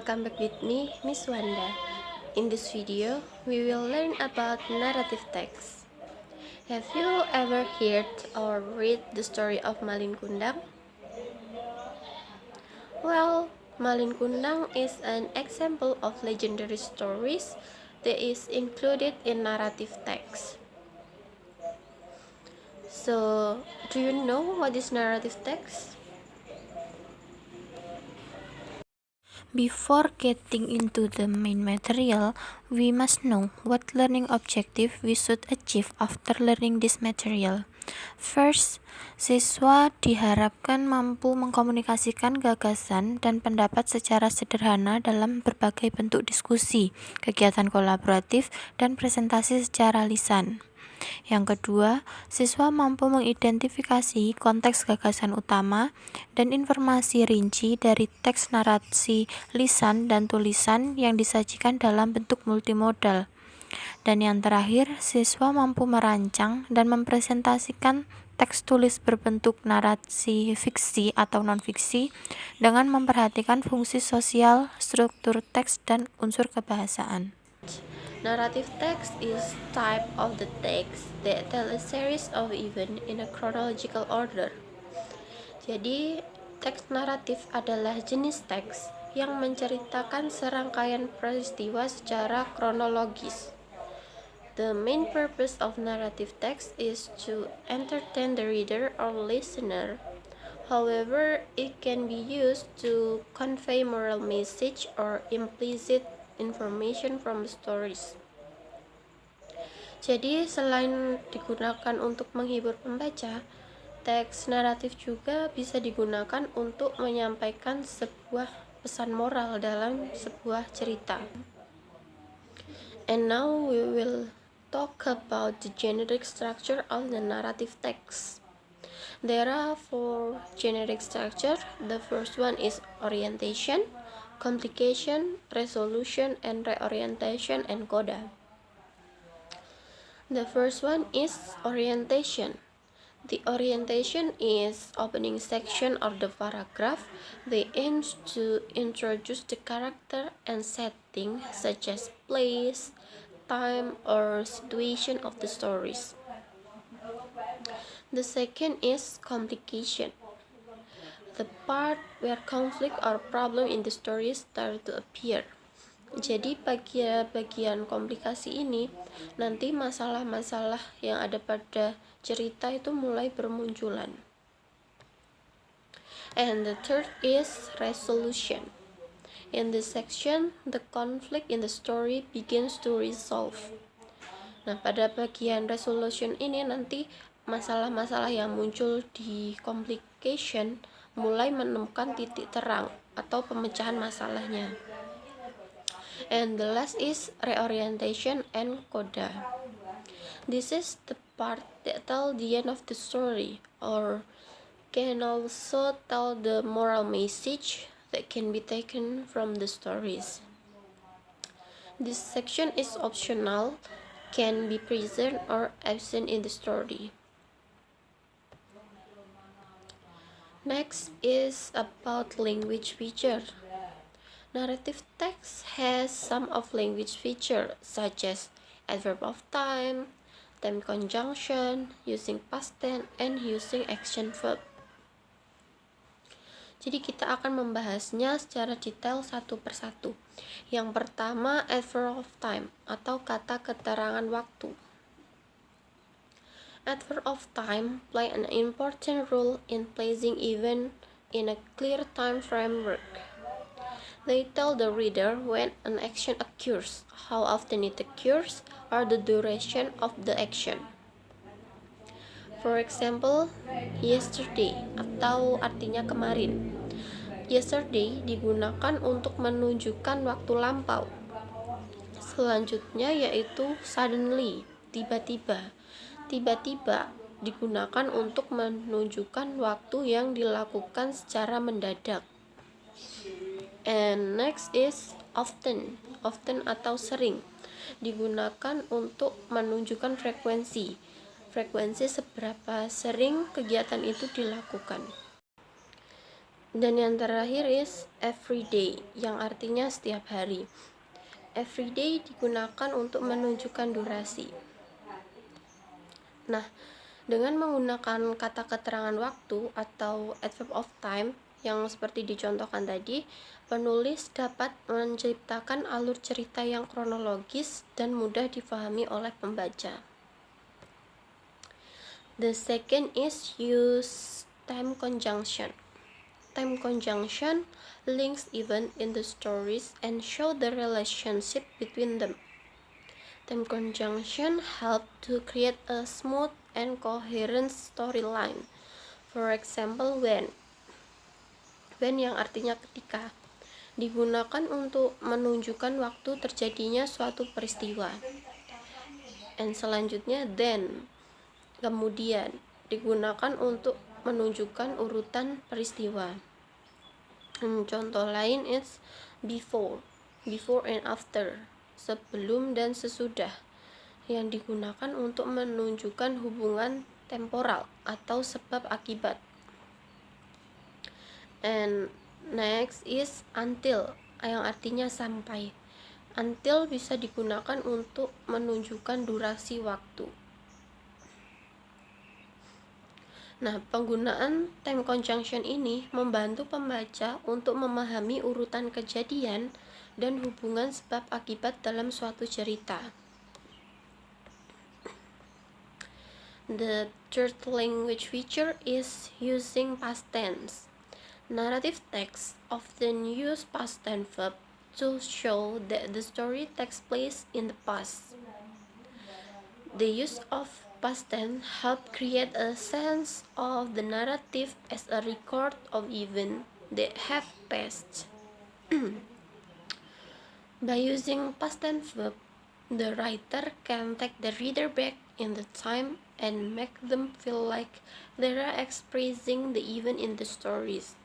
welcome back with me, Miss Wanda. In this video, we will learn about narrative text. Have you ever heard or read the story of Malin Kundang? Well, Malin Kundang is an example of legendary stories that is included in narrative text. So, do you know what is narrative text? Before getting into the main material, we must know what learning objective we should achieve after learning this material. First, siswa diharapkan mampu mengkomunikasikan gagasan dan pendapat secara sederhana dalam berbagai bentuk diskusi, kegiatan kolaboratif, dan presentasi secara lisan. Yang kedua, siswa mampu mengidentifikasi konteks gagasan utama dan informasi rinci dari teks narasi lisan dan tulisan yang disajikan dalam bentuk multimodal. Dan yang terakhir, siswa mampu merancang dan mempresentasikan teks tulis berbentuk narasi fiksi atau non-fiksi dengan memperhatikan fungsi sosial, struktur teks, dan unsur kebahasaan. Narrative text is type of the text that tell a series of events in a chronological order. Jadi, teks naratif adalah jenis teks yang menceritakan serangkaian peristiwa secara kronologis. The main purpose of narrative text is to entertain the reader or listener. However, it can be used to convey moral message or implicit information from the stories. Jadi, selain digunakan untuk menghibur pembaca, teks naratif juga bisa digunakan untuk menyampaikan sebuah pesan moral dalam sebuah cerita. And now we will talk about the generic structure of the narrative text. There are 4 generic structure. The first one is orientation, complication, resolution, and reorientation, and coda. The first one is orientation. The orientation is opening section of the paragraph. They aim to introduce the character and setting such as place, time, or situation of the stories. The second is complication. The part where conflict or problem in the story start to appear. Jadi bagian komplikasi ini nanti masalah-masalah yang ada pada cerita itu mulai bermunculan. And the third is resolution. In this section, the conflict in the story begins to resolve. Nah, pada bagian resolution ini nanti masalah-masalah yang muncul di complication mulai menemukan titik terang atau pemecahan masalahnya. And the last is reorientation and coda. This is the part that tells the end of the story, or can also tell the moral message that can be taken from the stories. This section is optional, can be present or absent in the story. Next is about language feature. Narrative text has some of language feature such as adverb of time conjunction, using past tense, and using action verb. Jadi kita akan membahasnya secara detail satu persatu. Yang pertama, adverb of time atau kata keterangan waktu. Adverb of time play an important role in placing event in a clear time framework. They tell the reader when an action occurs, how often it occurs, or the duration of the action. For example, yesterday atau artinya kemarin. Yesterday digunakan untuk menunjukkan waktu lampau. Selanjutnya yaitu suddenly, tiba-tiba. Tiba-tiba digunakan untuk menunjukkan waktu yang dilakukan secara mendadak. And next is often. Often atau sering digunakan untuk menunjukkan frekuensi. Frekuensi seberapa sering kegiatan itu dilakukan. Dan yang terakhir is everyday, yang artinya setiap hari. Everyday digunakan untuk menunjukkan durasi. Nah, dengan menggunakan kata keterangan waktu atau adverb of time yang seperti dicontohkan tadi, penulis dapat menciptakan alur cerita yang kronologis dan mudah difahami oleh pembaca. The second is use time conjunction. Time conjunction links events in the stories and show the relationship between them. Time conjunction help to create a smooth and coherent storyline. For example, when yang artinya ketika, digunakan untuk menunjukkan waktu terjadinya suatu peristiwa. And selanjutnya then, kemudian, digunakan untuk menunjukkan urutan peristiwa. Contoh lain is before and after, sebelum dan sesudah, yang digunakan untuk menunjukkan hubungan temporal atau sebab akibat. And next is until, yang artinya sampai. Until bisa digunakan untuk menunjukkan durasi waktu. Nah, penggunaan time conjunction ini membantu pembaca untuk memahami urutan kejadian dan hubungan sebab akibat dalam suatu cerita. The third language feature is using past tense. Narrative texts often use past tense verb to show that the story takes place in the past. The use of past tense help create a sense of the narrative as a record of events that have passed. By using past tense verb, the writer can take the reader back in the time and make them feel like they are expressing the event in the stories.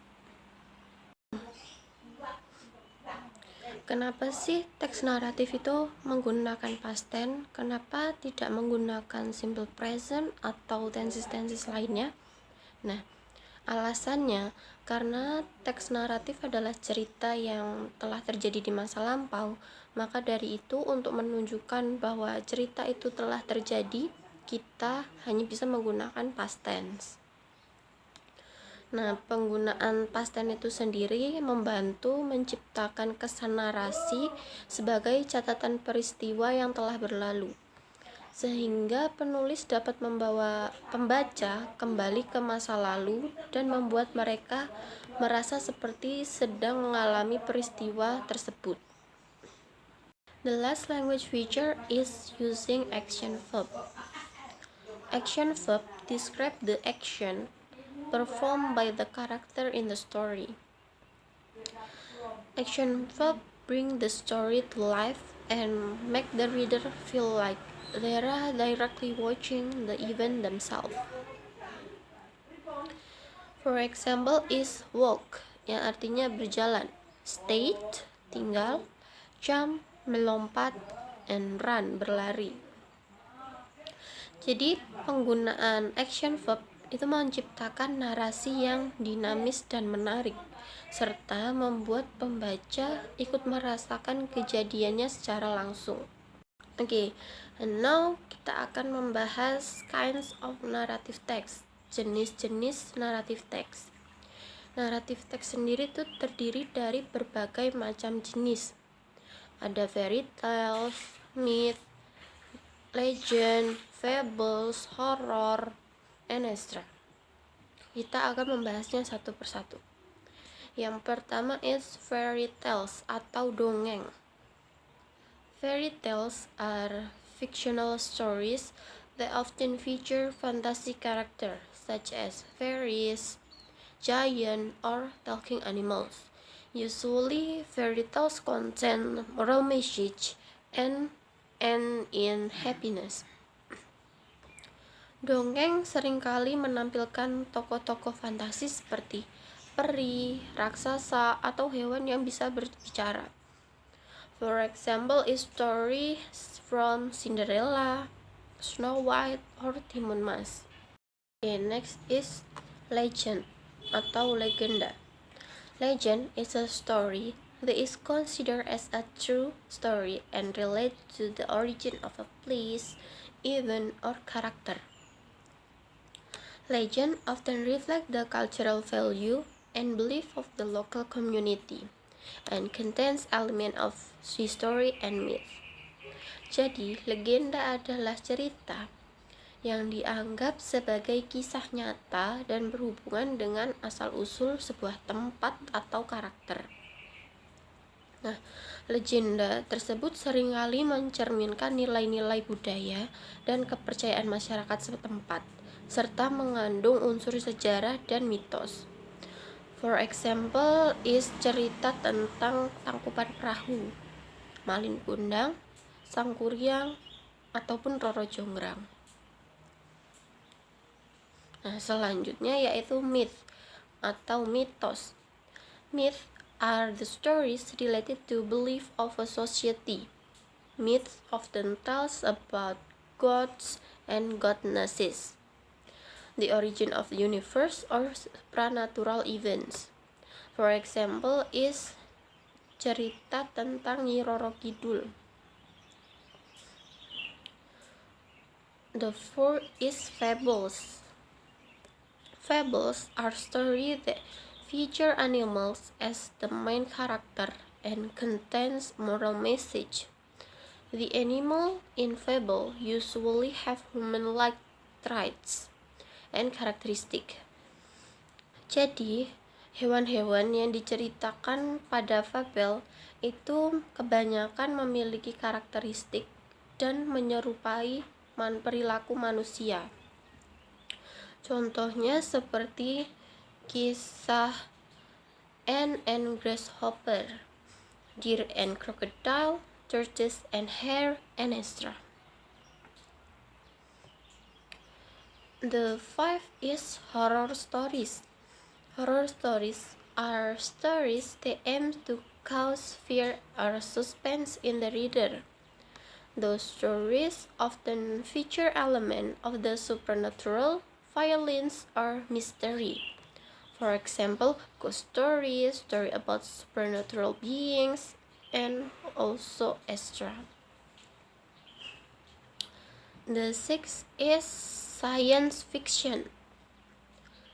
Kenapa sih teks naratif itu menggunakan past tense? Kenapa tidak menggunakan simple present atau tenses lainnya? Nah, alasannya karena teks naratif adalah cerita yang telah terjadi di masa lampau, maka dari itu untuk menunjukkan bahwa cerita itu telah terjadi, kita hanya bisa menggunakan past tense. Nah, penggunaan past tense itu sendiri membantu menciptakan kesan narasi sebagai catatan peristiwa yang telah berlalu, sehingga penulis dapat membawa pembaca kembali ke masa lalu dan membuat mereka merasa seperti sedang mengalami peristiwa tersebut. The last language feature is using action verb. Action verb describe the action performed by the character in the story. Action verb bring the story to life and make the reader feel like they are directly watching the event themselves. For example is walk, yang artinya berjalan, state, tinggal, jump, melompat, and run, berlari. Jadi penggunaan action verb itu menciptakan narasi yang dinamis dan menarik, serta membuat pembaca ikut merasakan kejadiannya secara langsung. Oke, and now kita akan membahas kinds of narrative text, jenis-jenis narrative text. Narrative text sendiri itu terdiri dari berbagai macam jenis. Ada fairy tales, myth, legend, fables, horror, etc. Kita akan membahasnya satu persatu. Yang pertama is fairy tales atau dongeng. Fairy tales are fictional stories that often feature fantasy characters such as fairies, giants, or talking animals. Usually, fairy tales contain moral message and end in happiness. Dongeng seringkali menampilkan tokoh-tokoh fantasi seperti peri, raksasa, atau hewan yang bisa berbicara. For example is stories from Cinderella, Snow White, or Timun Mas. Okay, next is legend atau legenda. Legend is a story that is considered as a true story and relates to the origin of a place, event, or character. Legend often reflect the cultural value and belief of the local community and contains elements of history and myth. Jadi, legenda adalah cerita yang dianggap sebagai kisah nyata dan berhubungan dengan asal-usul sebuah tempat atau karakter. Nah, legenda tersebut seringkali mencerminkan nilai-nilai budaya dan kepercayaan masyarakat setempat, serta mengandung unsur sejarah dan mitos. For example, is cerita tentang Tangkuban Perahu, Malin Kundang, Sangkuriang, ataupun Roro Jonggrang. Nah, selanjutnya yaitu myth atau mitos. Myth are the stories related to belief of a society. Myths often tells about gods and goddesses, the origin of the universe, or supernatural events. For example, is cerita tentang Nyi Roro Kidul. The fourth is fables. Fables are stories that feature animals as the main character and contains moral message. The animal in fable usually have human-like traits and characteristics. Jadi, hewan-hewan yang diceritakan pada fabel itu kebanyakan memiliki karakteristik dan menyerupai perilaku manusia. Contohnya seperti kisah Ant and Grasshopper, Deer and Crocodile, Tortoise and Hare, and etc. The fifth is horror stories. Horror stories are stories that aim to cause fear or suspense in the reader. Those stories often feature elements of the supernatural, violence, or mystery. For example, ghost stories, story about supernatural beings, and also extra. The sixth is science fiction.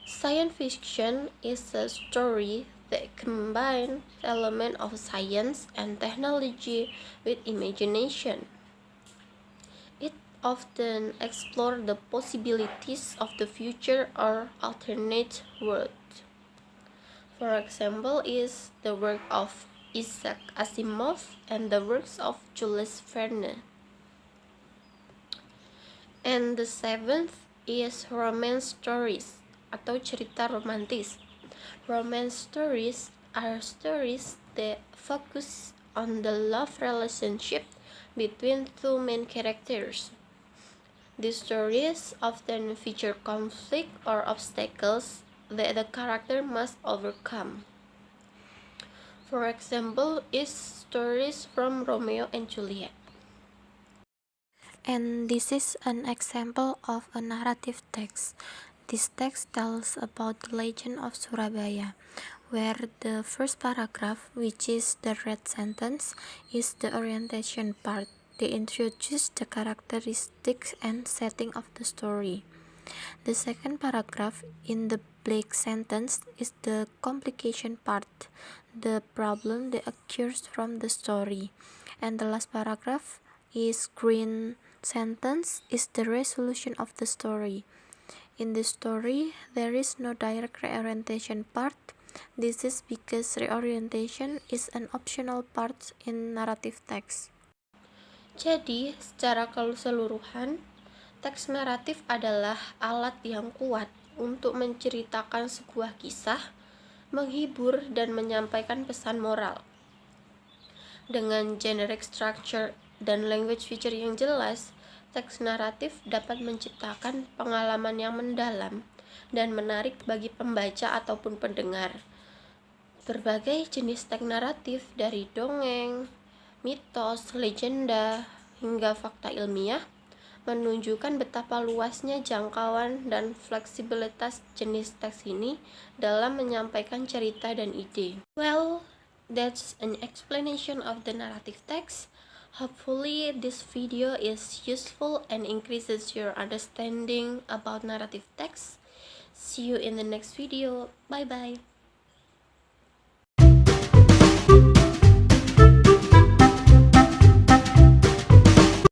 Science fiction is a story that combines elements of science and technology with imagination. Often explore the possibilities of the future or alternate world. For example, is the work of Isaac Asimov and the works of Jules Verne. And the seventh is romance stories atau cerita romantis. Romance stories are stories that focus on the love relationship between two main characters. These stories often feature conflict or obstacles that the character must overcome. For example, is stories from Romeo and Juliet. And this is an example of a narrative text. This text tells about the legend of Surabaya, where the first paragraph, which is the red sentence, is the orientation part. They introduce the characteristics and setting of the story. The second paragraph in the black sentence is the complication part, the problem that occurs from the story. And the last paragraph is green sentence is the resolution of the story. In the story, there is no direct reorientation part. This is because reorientation is an optional part in narrative text. Jadi, secara keseluruhan, teks naratif adalah alat yang kuat untuk menceritakan sebuah kisah, menghibur, dan menyampaikan pesan moral. Dengan generic structure dan language feature yang jelas, teks naratif dapat menciptakan pengalaman yang mendalam dan menarik bagi pembaca ataupun pendengar. Berbagai jenis teks naratif dari dongeng, mitos, legenda, hingga fakta ilmiah menunjukkan betapa luasnya jangkauan dan fleksibilitas jenis teks ini dalam menyampaikan cerita dan ide. Well, that's an explanation of the narrative text. Hopefully this video is useful and increases your understanding about narrative text. See you in the next video. Bye bye.